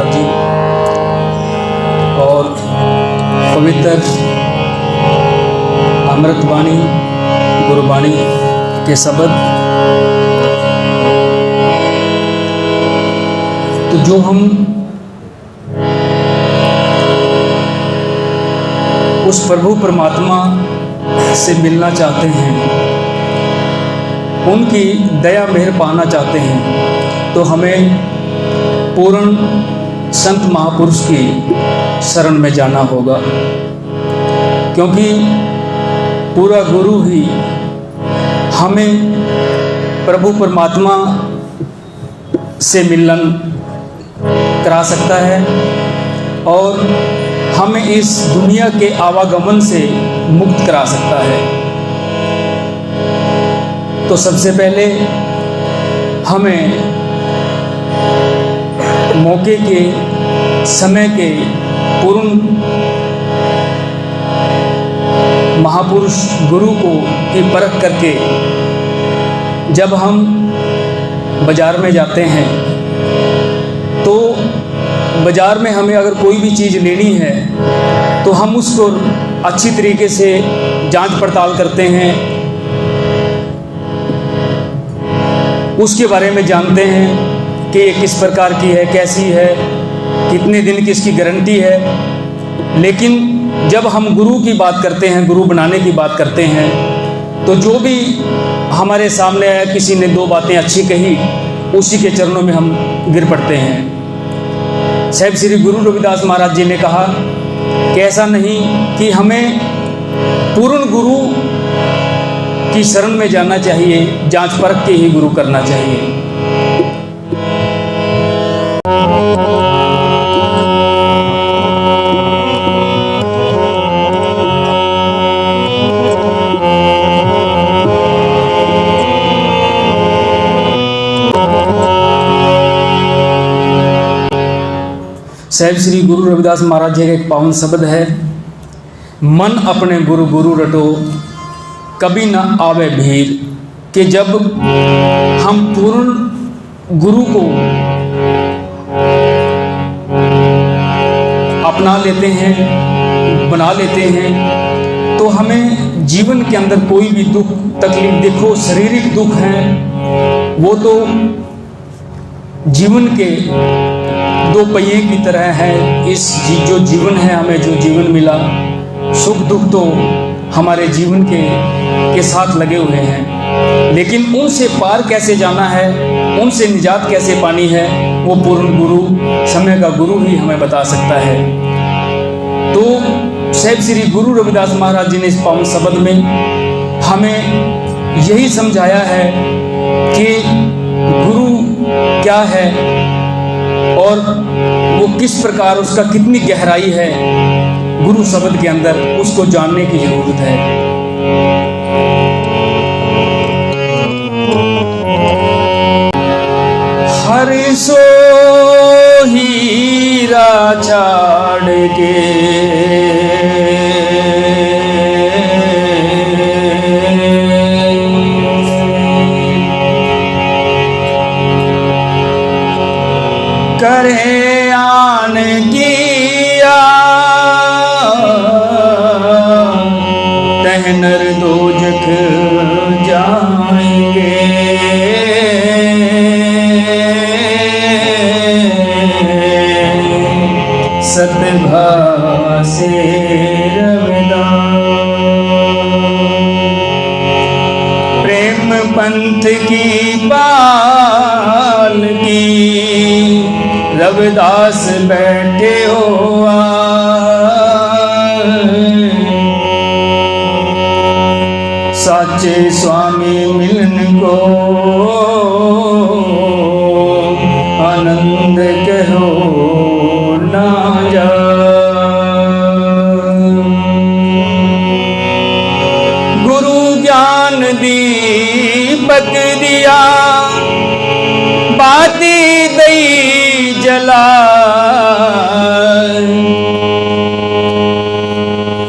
महाराज जी और पवित्र अमृतवाणी गुरबाणी के शब्द, तो जो हम उस प्रभु परमात्मा से मिलना चाहते हैं, उनकी दया मेहर पाना चाहते हैं, तो हमें पूर्ण संत महापुरुष की शरण में जाना होगा, क्योंकि पूरा गुरु ही हमें प्रभु परमात्मा से मिलन करा सकता है और हमें इस दुनिया के आवागमन से मुक्त करा सकता है। तो सबसे पहले हमें मौके के समय के पूर्ण महापुरुष गुरु को की परख करके जब हम बाजार में जाते हैं, तो बाजार में हमें अगर कोई भी चीज़ लेनी है तो हम उसको अच्छी तरीके से जांच पड़ताल करते हैं, उसके बारे में जानते हैं कि ये किस प्रकार की है, कैसी है, कितने दिन की इसकी गारंटी है। लेकिन जब हम गुरु की बात करते हैं, गुरु बनाने की बात करते हैं, तो जो भी हमारे सामने है, किसी ने दो बातें अच्छी कही, उसी के चरणों में हम गिर पड़ते हैं। साहिब श्री गुरु रविदास महाराज जी ने कहा कि ऐसा नहीं कि हमें पूर्ण गुरु की शरण में जाना चाहिए, जांच परख के ही गुरु करना चाहिए। साहिब श्री गुरु रविदास महाराज जी का एक पावन शब्द है, मन अपने गुरु गुरु रटो कभी न आवे भीर। कि जब हम पूर्ण गुरु को अपना लेते हैं, बना लेते हैं, तो हमें जीवन के अंदर कोई भी दुख तकलीफ, देखो शारीरिक दुख है वो तो जीवन के दो पहिए की तरह है। इस जो जीवन है, हमें जो जीवन मिला, सुख दुख तो हमारे जीवन के साथ लगे हुए हैं, लेकिन उनसे पार कैसे जाना है, उनसे निजात कैसे पानी है, वो पूर्ण गुरु, समय का गुरु ही हमें बता सकता है। तो साहिब श्री गुरु रविदास महाराज जी ने इस पावन शब्द में हमें यही समझाया है कि गुरु क्या है और वो किस प्रकार, उसका कितनी गहराई है गुरु शब्द के अंदर, उसको जानने की जरूरत है। हर सो हीरा छाड़ के करे आन किया तहनर दोजख जाएंगे। सतभा से रविदास प्रेम पंथ की पाल की रविदास बैठे हो साचे स्वामी मिलन को आनंद कहो ना जा। गुरु ज्ञान दीपक दिया बाती दई जला।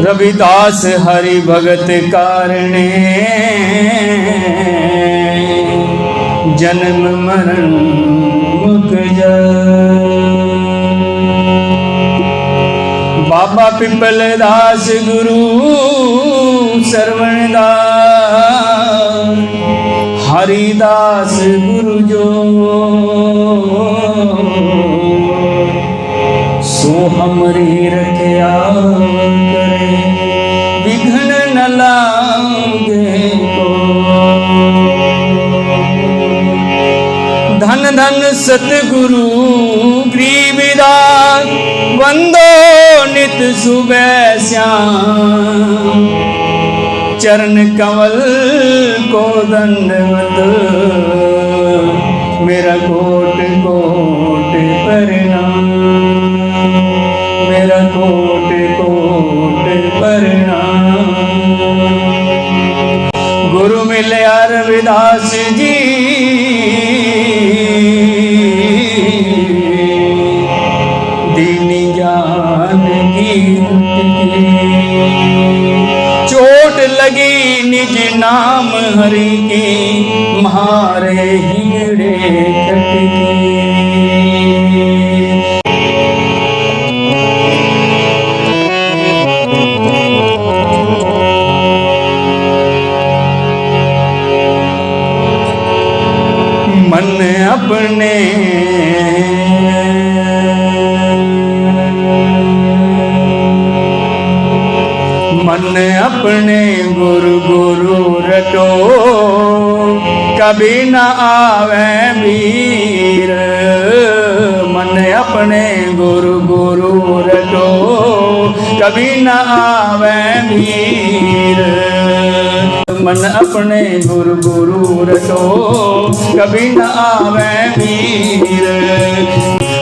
रविदास हरि भगत कारणे जन्म मरण मुख जा। बाबा पिपल दास गुरु सरवणदास, हरिदास गुरु जो सो हमरी रखया करे, विघ्न न लागे को। धन धन सतगुरु गरीबदास, वंदो नित सुबह श्याम, चरण कमल को दंडवत, मेरा कोट कोट प्रणाम, मेरा कोट कोट प्रणाम। गुरु मिले रविदास जी, दीनी जान की चोट लगी निज नाम हरि की, मारे हिगड़े खटकी। मन अपने मन अपने गुरु गुरु रटो, कभी न आवे वीर। मन अपने गुरु गुरु रटो, कभी न आवे वीर। मन अपने गुरु गुरु रटो, कभी न आवे वीर।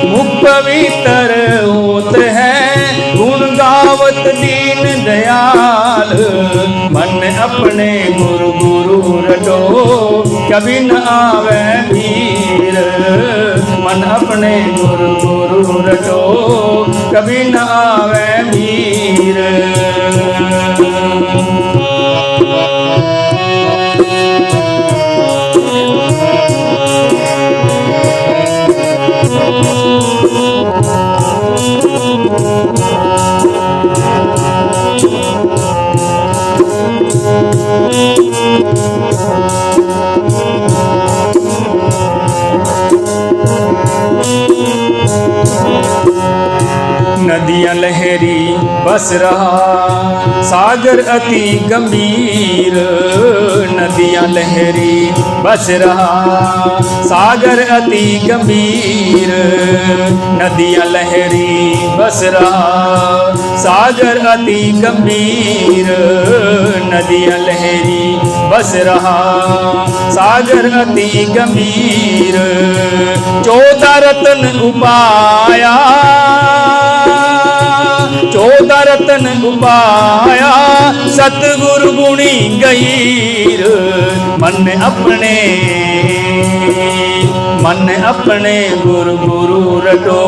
मुख पवित्र होत है, गुण गावत दीन दयाल। मन अपने गुरु गुरु रटो, कभी न आवे वीर। मन अपने गुरु गुरु रटो, कभी न आवे वीर। नदियां लहरी बस रहा, सागर अति गंभीर। नदियां लहरी बस रहा, सागर अति गंभीर। नदियां लहरी बस रहा, सागर अति गंभीर। नदियां लहरी बस रहा, सागर अति गंभीर। 14 रत्न उपाया, 14 रत्न उपाया, सतगुरु गुणी गहीर। मन अपने गुरु गुरु रटो,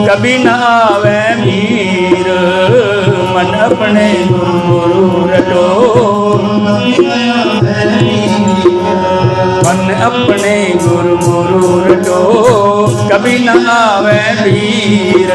कभी न आवे वीर। मन अपने गुरु गुरु रटो, मन अपने गुरु गुरु रटो, कभी न आवे वीर।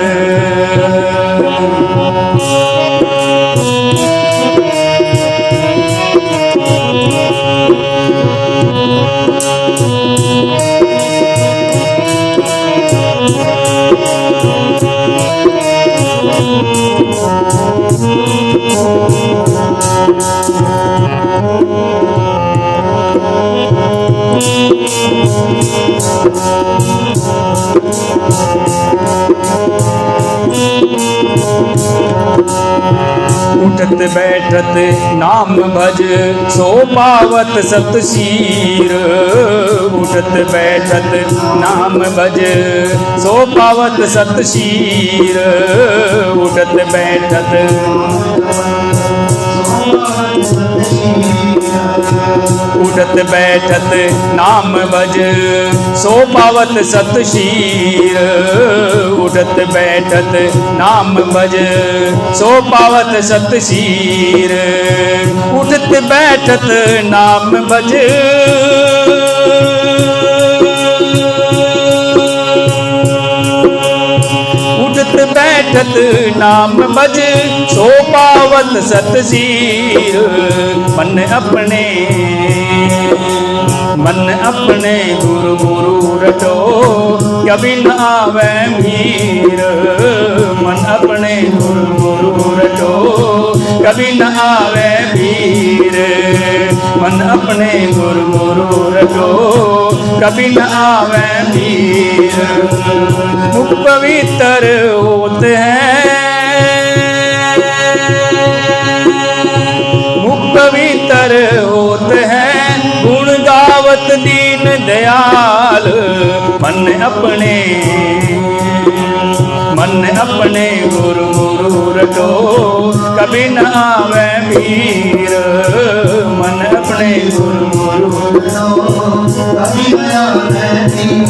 उठत बैठत नाम भज, सो पावत सत शीर। उठत बैठत नाम भज, सो पावत सत शीर। उठत बैठत उठत बैठत नाम भज, सो पावत सत शीर। उठत बैठत नाम भज, सो पावत सत शीर। उठत बैठत नाम भज, उठत बैठत बैठत नाम भज सो पावत सत सीर। मन अपने गुरु गुरु रटो कभी न आवे मीर। मन अपने गुरु गुरु रटो कभी न आवे मीर। मन अपने गुरु गुरु रटो कभी न आवे मीर। मुख पवित्र होते हैं, मुख पवित्र होते हैं गुण गावत दीन दयाल। मन अपने गुरु गुरु रटो कभी न आवे मीर। मन अपने गुरु गुरु रटो कभी न आवे मीर।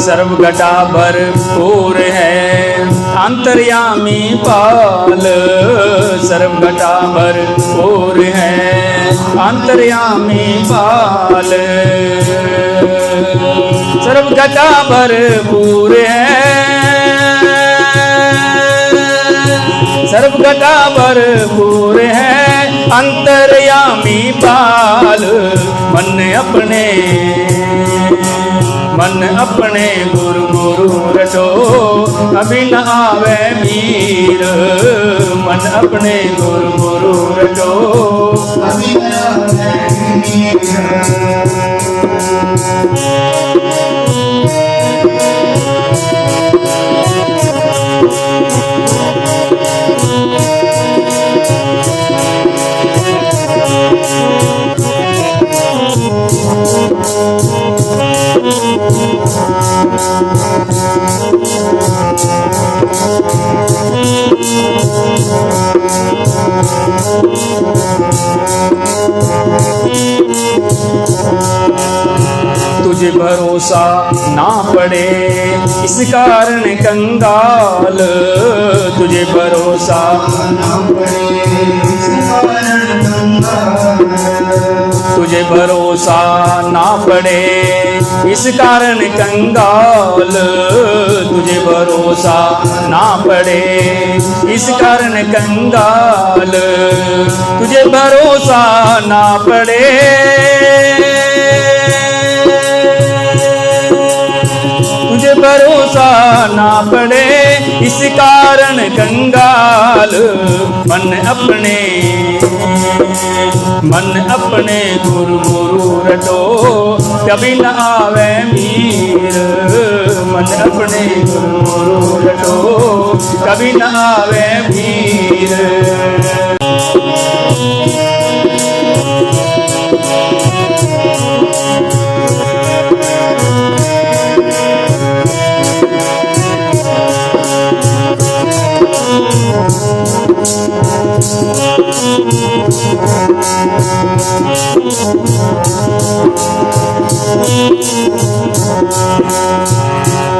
सर्वघटा भरपूर है अंतर्यामी पाल। सर्वघटा भरपूर है अंतर्यामी पाल। सर्वघटा भरपूर है, सर्वघटा भरपूर है अंतर्यामी पाल। मन अपने गुरु गुरु रटो कभी न आवे मीर। मन अपने गुरु गुरु रटो कभी न आवे मीर। तुझे भरोसा ना पड़े इस कारण कंगाल। तुझे भरोसा ना पड़े इस कारण कंगाल। तुझे भरोसा ना पड़े इस कारण कंगाल। तुझे भरोसा ना पड़े इस कारण कंगाल। तुझे भरोसा ना पड़े, तुझे भरोसा ना पड़े इस कारण कंगाल। मन अपने गुरु गुरु रटो कभी न आवे मीर। मन अपने गुरु गुरु रटो कभी न आवे मीर।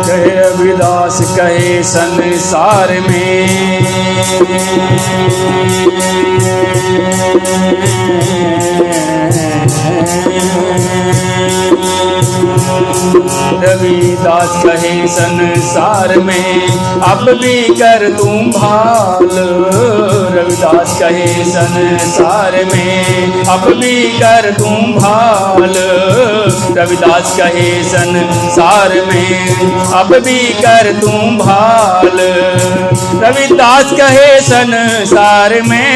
कहे रविदास कहे संसार में रविदास कहे संसार में अब भी कर तुम भाल। रविदास कहे संसार में अब भी कर तुम भाल। रविदास कहे संसार में अब भी कर तुम भाल। रविदास कहे संसार में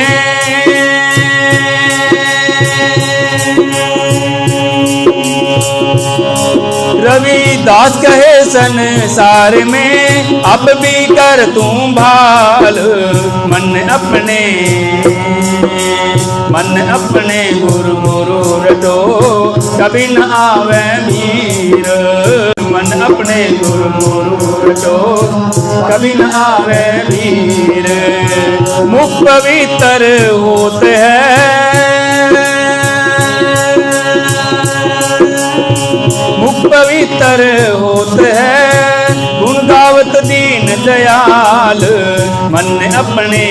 रविदास कहे संसार में अब भी कर तुम भाल। मन अपने गुरु गुरु रटो कभी न आवे मीर। मन अपने गुरु गुरु रटो कभी न आवे भीर। मुख पवित्र होते हैं, मुख पवित्र होते हैं, गुण गावत दीन दयाल। मन अपने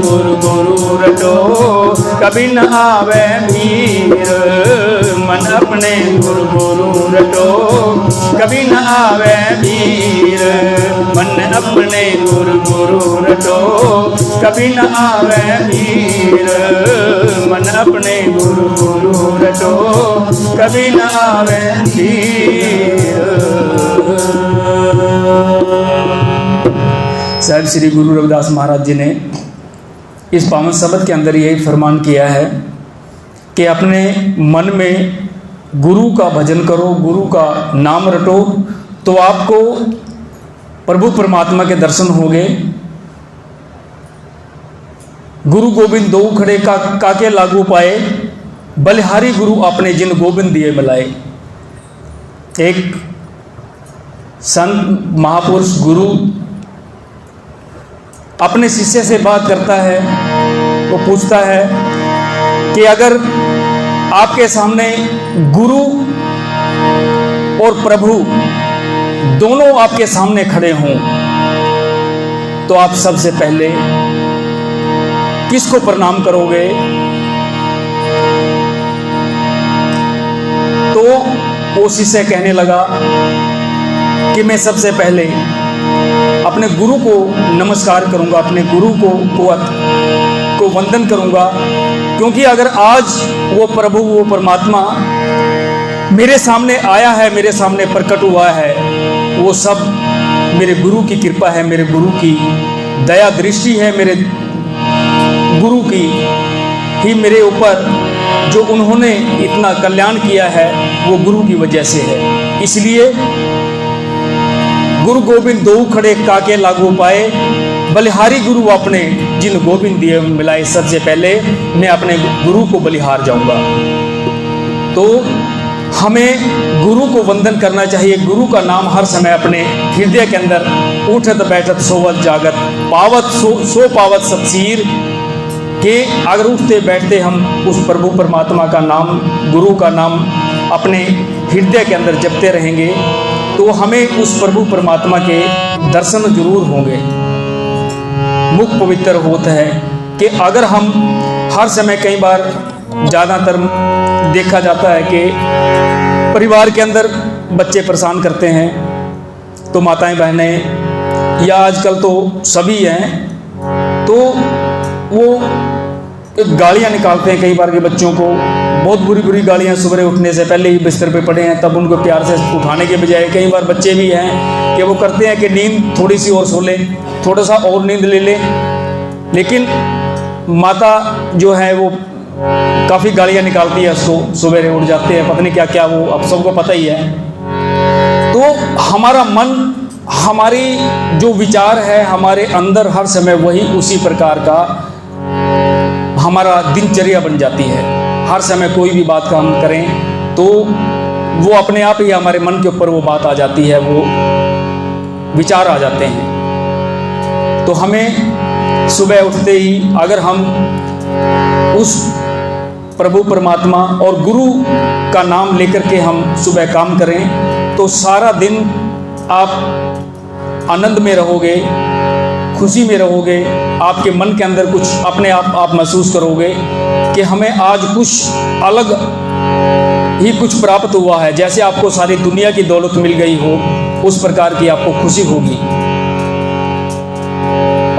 गुरु गुरु रटो कभी न आवे भीर। मन अपने गुरु गुरु रटो कभी न आवे भीर। मन अपने गुरु गुरु रटो कभी न आवे भीर। मन अपने गुरु गुरु रटो कभी न आवे भीर। साहब श्री गुरु रविदास महाराज जी ने इस पावन शब्द के अंदर यही फरमान किया है कि अपने मन में गुरु का भजन करो, गुरु का नाम रटो, तो आपको प्रभु परमात्मा के दर्शन होंगे। गुरु गोविंद दो खड़े काके लागू पाए, बलिहारी गुरु अपने जिन गोविंद दिए मिलाए। एक संत महापुरुष गुरु अपने शिष्य से बात करता है, वो पूछता है कि अगर आपके सामने गुरु और प्रभु दोनों आपके सामने खड़े हों तो आप सबसे पहले किसको प्रणाम करोगे? तो वो शिष्य कहने लगा कि मैं सबसे पहले अपने गुरु को नमस्कार करूंगा, अपने गुरु को वंदन करूंगा, क्योंकि अगर आज वो प्रभु, वो परमात्मा मेरे सामने आया है, मेरे सामने प्रकट हुआ है, वो सब मेरे गुरु की कृपा है, मेरे गुरु की दया दृष्टि है, मेरे गुरु की ही मेरे ऊपर जो उन्होंने इतना कल्याण किया है वो गुरु की वजह से है। इसलिए गुरु गोविंद दो खड़े काके लागू पाए, बलिहारी गुरु अपने जिन गोविंद दिए मिलाए। सबसे पहले मैं अपने गुरु को बलिहार जाऊंगा। तो हमें गुरु को वंदन करना चाहिए, गुरु का नाम हर समय अपने हृदय के अंदर उठत बैठत सोवत जागत पावत सो पावत सतसीर के अगर उठते बैठते हम उस प्रभु परमात्मा का नाम, गुरु का नाम अपने हृदय के अंदर जपते रहेंगे तो हमें उस प्रभु परमात्मा के दर्शन जरूर होंगे। मुख पवित्र होता है कि अगर हम हर समय, कई बार ज़्यादातर देखा जाता है कि परिवार के अंदर बच्चे परेशान करते हैं तो माताएं बहनें या आजकल तो सभी हैं तो वो गालियाँ निकालते हैं कई बार के बच्चों को, बहुत बुरी बुरी गालियाँ। सुबह उठने से पहले ही बिस्तर पे पड़े हैं तब उनको प्यार से उठाने के बजाय कई बार बच्चे भी हैं कि वो करते हैं कि नींद थोड़ी सी और सो लें, थोड़ा सा और नींद ले लें, लेकिन माता जो है वो काफ़ी गालियाँ निकालती है उसको, सुबह उठ जाते हैं, पता नहीं क्या क्या, वो अब सबको पता ही है। तो हमारा मन, हमारी जो विचार है हमारे अंदर हर समय वही उसी प्रकार का हमारा दिनचर्या बन जाती है। हर समय कोई भी बात का हम करें तो वो अपने आप ही हमारे मन के ऊपर वो बात आ जाती है, वो विचार आ जाते हैं। तो हमें सुबह उठते ही अगर हम उस प्रभु परमात्मा और गुरु का नाम लेकर के हम सुबह काम करें तो सारा दिन आप आनंद में रहोगे, खुशी में रहोगे। आपके मन के अंदर कुछ अपने आप महसूस करोगे कि हमें आज कुछ अलग ही कुछ प्राप्त हुआ है, जैसे आपको सारी दुनिया की दौलत मिल गई हो उस प्रकार की आपको खुशी होगी।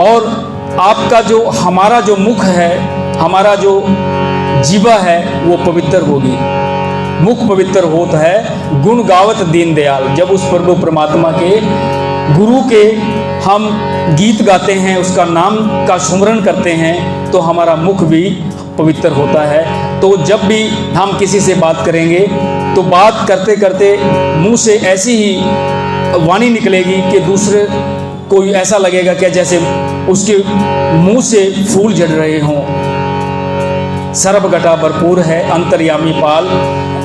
और आपका जो हमारा जो मुख है, हमारा जो जीवा है वो पवित्र होगी। मुख पवित्र होता है गुण गावत दीन दयाल। जब उस प्रभु परमात्मा के गुरु के हम गीत गाते हैं, उसका नाम का सुमरण करते हैं तो हमारा मुख भी पवित्र होता है। तो जब भी हम किसी से बात करेंगे तो बात करते करते मुंह से ऐसी ही वाणी निकलेगी कि दूसरे को ऐसा लगेगा कि जैसे उसके मुंह से फूल झड़ रहे हों। सर्वघटा भरपूर है अंतर्यामी पाल।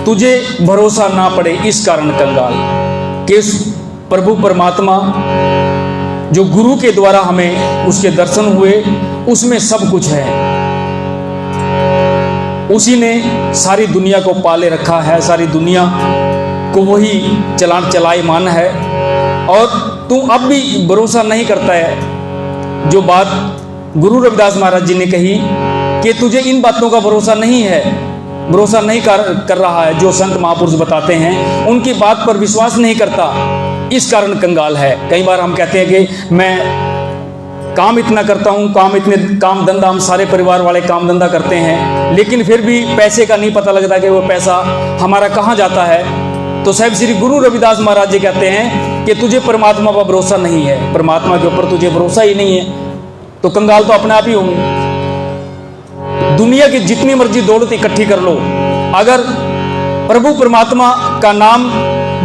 तुझे भरोसा ना पड़े इस कारण कंगाल, कि उस प्रभु परमात्मा जो गुरु के द्वारा हमें उसके दर्शन हुए, उसमें सब कुछ है। उसी ने सारी दुनिया को पाले रखा है, सारी दुनिया को वही चलायमान है। और तू अब भी भरोसा नहीं करता है। जो बात गुरु रविदास महाराज जी ने कही कि तुझे इन बातों का भरोसा नहीं है, भरोसा नहीं कर रहा है, जो संत महापुरुष बताते हैं उनकी बात पर विश्वास नहीं करता, इस कारण कंगाल है। कई बार हम कहते हैं कि मैं काम इतना करता हूँ, काम धंधा, हम सारे परिवार वाले काम धंधा करते हैं, लेकिन फिर भी पैसे का नहीं पता लगता कि वो पैसा हमारा कहाँ जाता है। तो साहिब श्री गुरु रविदास महाराज जी कहते हैं कि तुझे परमात्मा पर भरोसा नहीं है, परमात्मा के ऊपर तुझे भरोसा ही नहीं है, तो कंगाल तो अपने आप ही होंगे। दुनिया की जितनी मर्जी दौलत इकट्ठी कर लो, अगर प्रभु परमात्मा का नाम,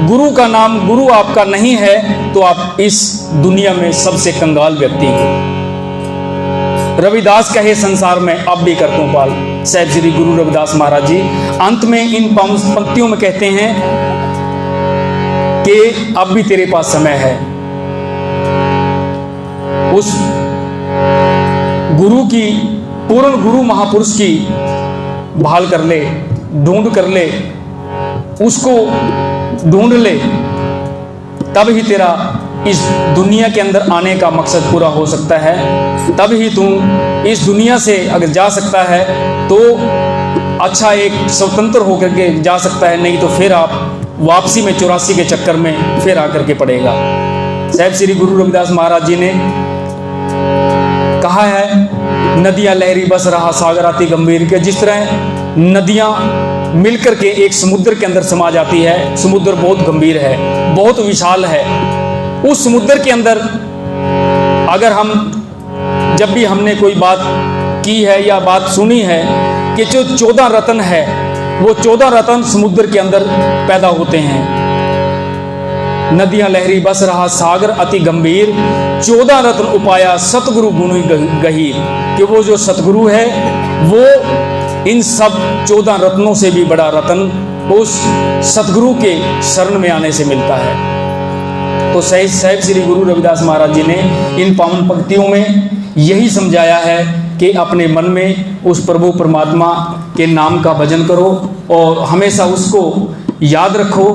गुरु का नाम, गुरु आपका नहीं है, तो आप इस दुनिया में सबसे कंगाल व्यक्ति हैं। रविदास कहे संसार में अब भी करतूं पाल, साहिब श्री गुरु रविदास महाराज जी अंत में इन पंक्तियों में कहते हैं कि अब भी तेरे पास समय है। उस गुरु की, पूर्ण गुरु महापुरुष की भाल कर ले, ढूंढ कर ले, उसको ढूंढ ले, तब ही तेरा इस दुनिया के अंदर आने का मकसद पूरा हो सकता है। तब ही तू इस दुनिया से अगर जा सकता है तो अच्छा एक स्वतंत्र होकर के जा सकता है, नहीं तो फिर आप वापसी में 84 के चक्कर में फिर आकर के पड़ेगा। साहिब श्री गुरु रविदास महाराज जी ने कहा है, नदियां लहरी बस रहा सागर अति गंभीर, के जिस तरह नदियां मिलकर के एक समुद्र के अंदर समा जाती है। समुद्र बहुत गंभीर है, बहुत विशाल है। उस समुद्र के अंदर अगर हम, जब भी हमने कोई बात की है या बात सुनी है कि जो 14 रत्न है, वो 14 रत्न समुद्र के अंदर पैदा होते हैं। नदियां लहरी बस रहा सागर अति गंभीर, 14 रत्न उपाया सतगुरु गुण गहीर, कि वो जो सतगुरु है वो इन सब 14 रत्नों से भी बड़ा रत्न उस सतगुरु के शरण में आने से मिलता है। तो साहिब श्री गुरु रविदास महाराज जी ने इन पावन पंक्तियों में यही समझाया है कि अपने मन में उस प्रभु परमात्मा के नाम का भजन करो और हमेशा उसको याद रखो